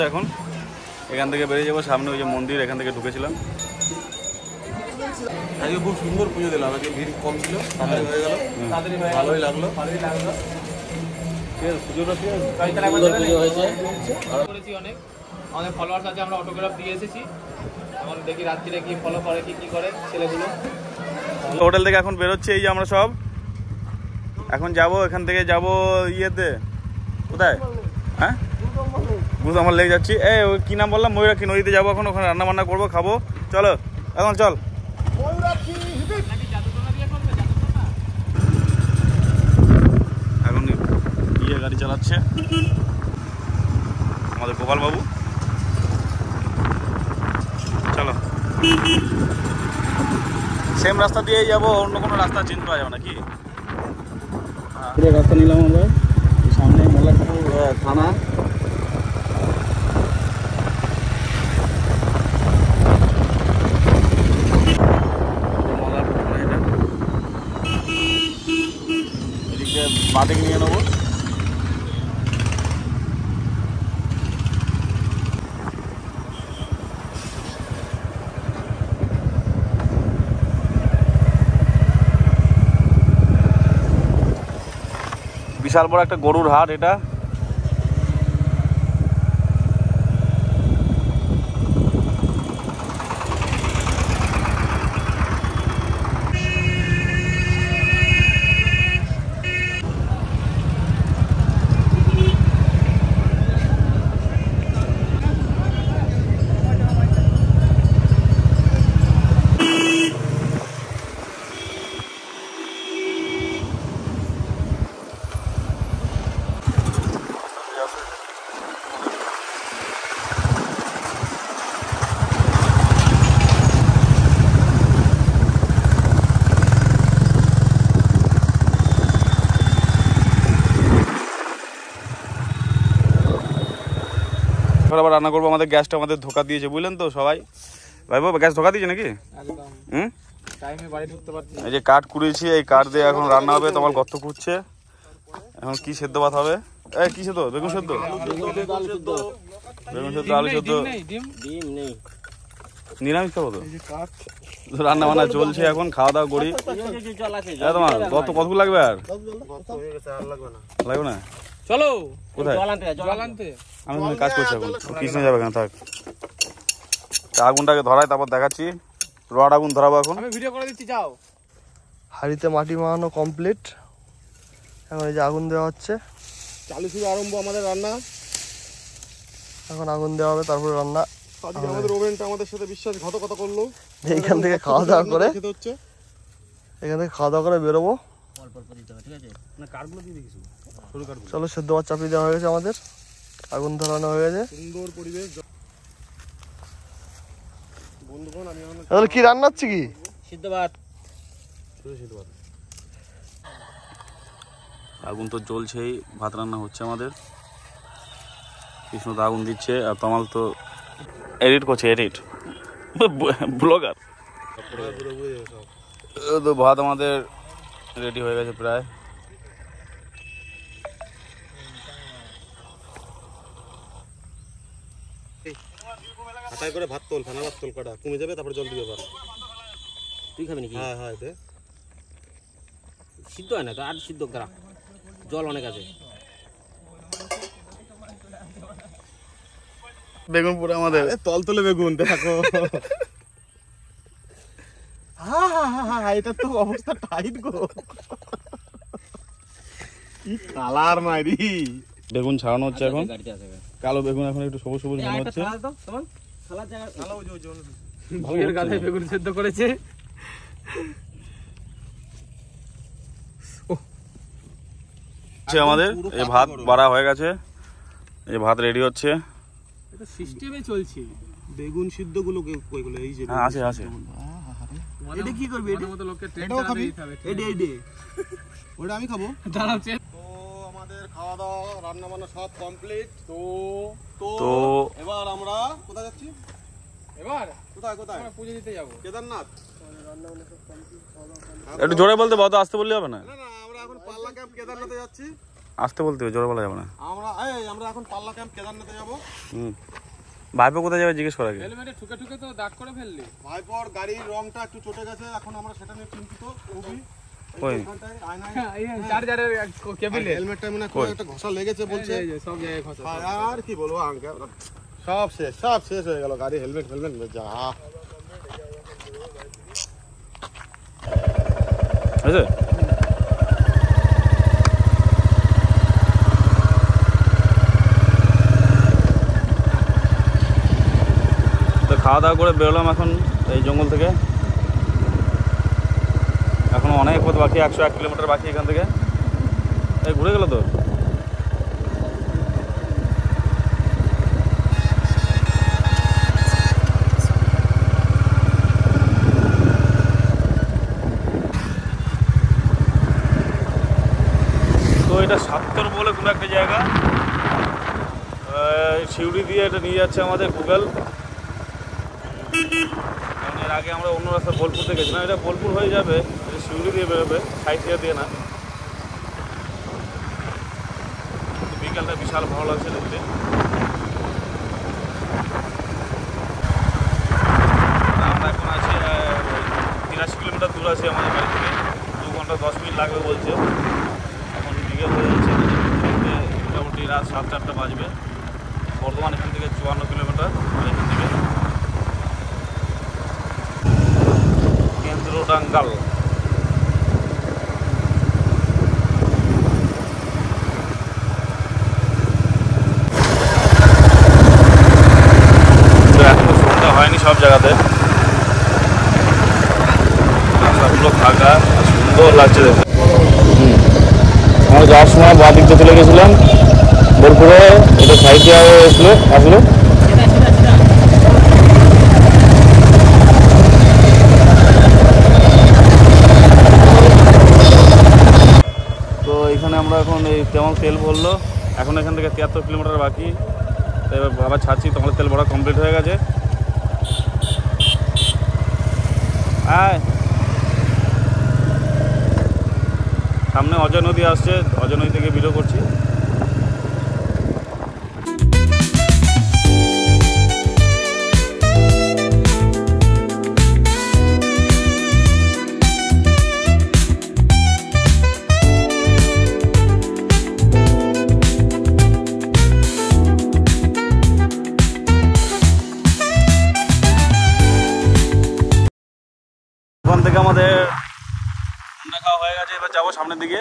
হচ্ছে এখন। এখান থেকে বেরিয়ে যাবো, সামনে ওই যে মন্দির, এখান থেকে ঢুকেছিলাম। আজকে খুব সুন্দর পুজো দিলাম, আজকে ভিড় কম ছিল, তাড়াতাড়ি হয়ে গেল, ভালোই লাগলো। পুজোটা পুজো হয়েছে অনেক, আমাদের ফলোয়ার্স আছে, আমরা অটোগ্রাফ দিয়ে এসেছি। এখন দেখি রাত্রিরে কি ফলো করে, কি করে ছেলেগুলো। হোটেল থেকে এখন বেরোচ্ছে, এই যে আমরা সব এখন যাব, এখান থেকে যাব ইয়েতে, কোথায়, হ্যাঁ গুরুদামার লেগে যাচ্ছি। ওই কী নাম বললাম, ময়ূরাক্ষী নদীতে যাবো এখন, ওখানে রান্না বান্না করবো, খাবো। চলো এখন চল। এখন ইয়ে গাড়ি চালাচ্ছে আমাদের গোপাল বাবু। চলো, সেম রাস্তা দিয়েই যাবো, অন্য কোনো রাস্তা চেঞ্জ করা যাবে না কি? পুরো রাস্তা নিলাম আমরা, সামনে মোল্লারপুর থানা। এদিকে বাদিকে নিয়ে নেবো। বিশাল বড় একটা গরুর হাট এটা। আবার রান্না করবো। আমাদের গ্যাসটা আমাদের ধোকা দিয়েছে, বুঝলেন তো সবাই। ভাই বাবা গ্যাস ধোকা দিয়েছে নাকি? এই যে কাঠ কুড়িয়েছি, এই কাঠ দিয়ে এখন রান্না হবে। তোমার গর্ত খুঁজছে এখন, কি সেদ্ধ ভাত হবে? কি সেদ্ধ? বেগুন সেদ্ধ, বেগুন সেদ্ধ, আলু সেদ্ধ, নিরামিষ খাবো তো। রান্না বান্না চলছে এখন, খাওয়া দাওয়া করি। তোমার কতগুলো লাগবে? আর লাগবে না? চলো কোথায়? আমি কাজ করছি এখন, কৃষ্ণ যাবে কেন? থাক, আগুনটাকে ধরাই, তারপর দেখাচ্ছি। রড আগুন ধরাবো এখন, আমি ভিডিও করে দিচ্ছি। যাও, হাঁড়িতে মাটি মাখানো কমপ্লিট, এখন এই যে আগুন দেওয়া হচ্ছে। চালু শুরু আরম্ভ আমাদের রান্না। এখন আগুন দেওয়া হবে, তারপরে রান্না। আজকে আমাদের ওভেনটা আমাদের সাথে বিশ্বাসঘাতকতা করলো। এইখান থেকে খাওয়া দাওয়া করে, এখান থেকে খাওয়া দাওয়া করে বেরোবো। চলো, সেদ্ধ ভাত চাপিয়ে দেওয়া হয়ে গেছে আমাদের, আগুন ধরানো হয়ে গেছে। সুন্দর পরিবেশ। বন্ধুগণ, আমি কি রান্না হচ্ছে? কি সিদ্ধ ভাত? আগুন তো জ্বলছেই, ভাত রান্না হচ্ছে আমাদের। কৃষ্ণ তো আগুন দিচ্ছে, আর তমাল তো এডিট করছে, এডিট ব্লগার। তো ভাত আমাদের রেডি হয়ে গেছে প্রায়। হাতায় করে ভাত তোল, ফেনা ভাত তোল, কাটা কমে যাবে, তারপরে জল দিবে। তুই খাবি নাকি? হ্যাঁ হ্যাঁ, সিদ্ধ হয় না তো, আর সিদ্ধ করা, জল অনেক আছে। বেগুন পুরো আমাদের তল তলে বেগুন দেখো। এটা তো অবস্থা টাইট গো, কি কালার মাইরি। বেগুন ছাড়ানো হচ্ছে এখন, কালো বেগুন এখন একটু সবুজ সবুজ মনে হচ্ছে। ভুঁইয়ের গাধায় বেগুন সেদ্ধ করেছে। আমাদের এই ভাত বাড়া হয়ে গেছে, এই ভাত রেডি হচ্ছে। এটা সিস্টেমে চলছে। বেগুন সিদ্ধ গুলো কইগুলো এই যে আছে আছে। এটা কি করবে? এটার মতো লোককে ট্রেন চালাতে দিতে হবে। এডে ওটা আমি খাবো। দাঁড়াচ্ছে। তো আমাদের খাওয়া দাওয়া রান্না বান্না সব কমপ্লিট। তো এবার আমরা কোথায় যাচ্ছি? এবার কোথায় আমরা পুজো দিতে যাব, কেদারনাথ। একটু জোরে বলতে, বহুত আসতে বললে হবে না। না না, আমরা এখন পাল্লা ক্যাম্প কেদারনাথে যাচ্ছি। আসতে বলতে হবে, জোরে বলা যাবে না। আমরা এখন পাল্লা ক্যাম্প কেদারনাথে যাবো। ভাইপো কোথায় যাবে জিজ্ঞেস করা আগে। হেলমেটে ঠুকে ঠুকে তো দাগ করে ফেললি। ভাইপোর গাড়ির রংটা একটু চটে গেছে, এখন আমরা সেটা নিয়ে চিন্তিত খুবই। কই চার্জারের কেবিলে হেলমেটটা মনে হয় একটা ঘষা লেগেছে বলছে। সব জায়গায় খসা। আর কি বলবো আঙ্কেল, সব শেষ হয়ে গেল গাড়ি। হেলমেট যা আছে। তো খাওয়া দাওয়া করে বেরোলাম এখন এই জঙ্গল থেকে। এখন অনেক পথ বাকি, 101 কিলোমিটার বাকি এখান থেকে। এই ঘুরে গেল তো। তো এটা সাত্তর বলে কোনো একটা জায়গা, সিউড়ি দিয়ে এটা নিয়ে যাচ্ছে আমাদের গুগল। এর আগে আমরা অন্য রাস্তা বোলপুর থেকে গেছিলাম, এটা বোলপুর হয়ে যাবে, সিউড়ি দিয়ে বেরোবে, সাইথিয়া দিয়ে না। বিকালটা বিশাল ভালো লাগছে দেখতে। আমরা এখন আছি 83 কিলোমিটার দূর আছি আমাদের বাড়ি থেকে, 2 ঘন্টা 10 মিনিট লাগবে বলছে। এখন বিকেল হয়ে যাচ্ছে, মোটামুটি রাত 7-8টা বাজবে। বর্ধমান এখান থেকে 54 কিলোমিটার, এখান থেকে কেন্দ্রটাঙ্গাল। এখনো সন্ধ্যা হয়নি সব জায়গাতে, রাস্তাগুলো ফাঁকা, সুন্দর লাগছে দেখতে। আমরা যাওয়ার সময় বাঁ দিকতে চলে গেছিলাম বোলপুরে, এটা সাইডে আসলো। তো এখানে আমরা এখন এই তেমন তেল ভরলো, এখন এখান থেকে 73 কিলোমিটার বাকি। এবার আবার ছাড়ছি, তোমাদের তেল ভরা কমপ্লিট হয়ে গেছে। সামনে অজয় নদী আসছে, অজয় নদী থেকে ভিডিও করছি। ওখান থেকে আমাদের খাওয়া হয়ে গেছে, এবার যাবো সামনের দিকে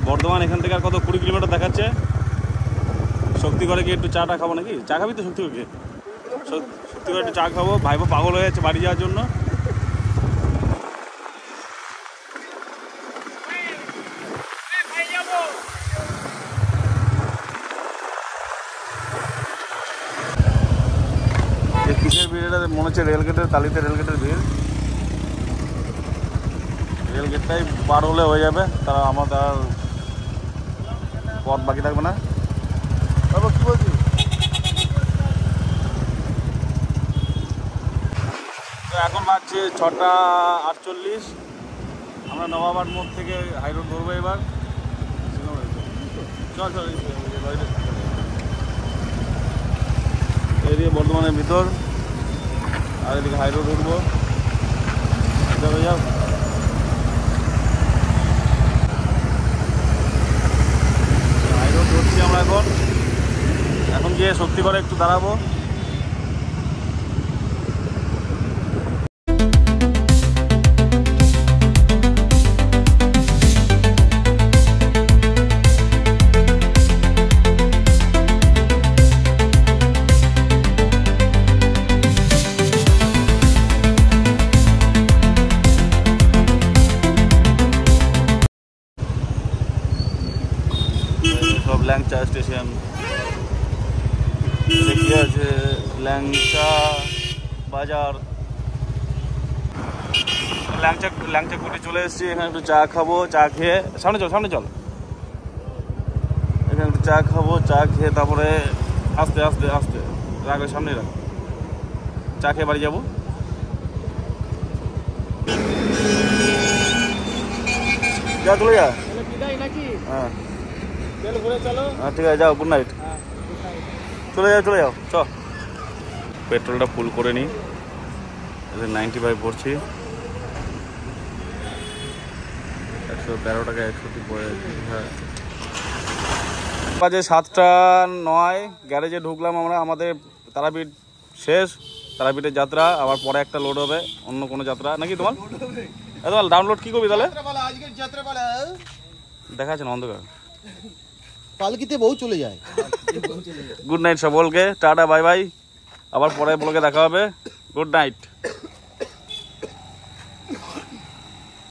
বর্ধমান। এখান থেকে আর কত 20 কিলোমিটার দেখাচ্ছে। শক্তিগড়ে গিয়ে একটু চাটা খাবো নাকি? চা খাবি তো শক্তিগড়ে? শক্তিগড়ে একটু চা খাবো। ভাইপো পাগল হয়ে যাচ্ছে বাড়ি যাওয়ার জন্য। কিসের ভিড় এটা মনে হচ্ছে? রেলগেটের তালিতে, রেলগেটের ভিড়। রেলগেটটাই পার হলে হয়ে যাবে, তারা আমাদের আর পথ বাকি থাকবে না। তারপর কী বলছি, তো এখন বাজছে 6:48। আমরা নবাবাদ মোড় থেকে হাই রোড ধরবো এবার। চল এদিকে বর্ধমানের ভিতর, আর এদিকে হাই রোড উঠবো। যাও হাই রোড ধরছি আমরা এখন গিয়ে শক্তিগড়ে একটু দাঁড়াবো। সব ল্যাংচা স্টেশন দেখতে আছে, ল্যাংচা বাজার, ল্যাংচা কুটি চলে এসেছি। এখানে একটু চা খাবো, চা খেয়ে সামনে চল এখানে একটু চা খাবো, চা খেয়ে তারপরে আস্তে রাখবে সামনে রাখ, চা খেয়ে বাড়ি যাবো। যা চলে যা। বিদায় নাকি? হ্যাঁ তেল ভরে চলো। হ্যাঁ ঠিক আছে, যাও, গুড নাইট। হ্যাঁ, good night। চলে যাও চ। পেট্রোলটা ফুল করে নিই, 95 ভরছি। 113 টাকা 100 পড়ে যাচ্ছে। হ্যাঁ বাজে 7:09, গ্যারেজে ঢুকলাম আমরা। আমাদের তারাপীঠ শেষ, তারাপীঠের যাত্রা। আবার পরে একটা লোড হবে অন্য কোনো যাত্রা নাকি তোমার? তোমার ডাউনলোড কি করবি তাহলে? দেখা আছে না অন্ধকার। পালকিতে বউ চলে যায়। গুড নাইট সকলকে, টাটা বাই বাই। আবার পরে ব্লগে দেখা হবে। Good night.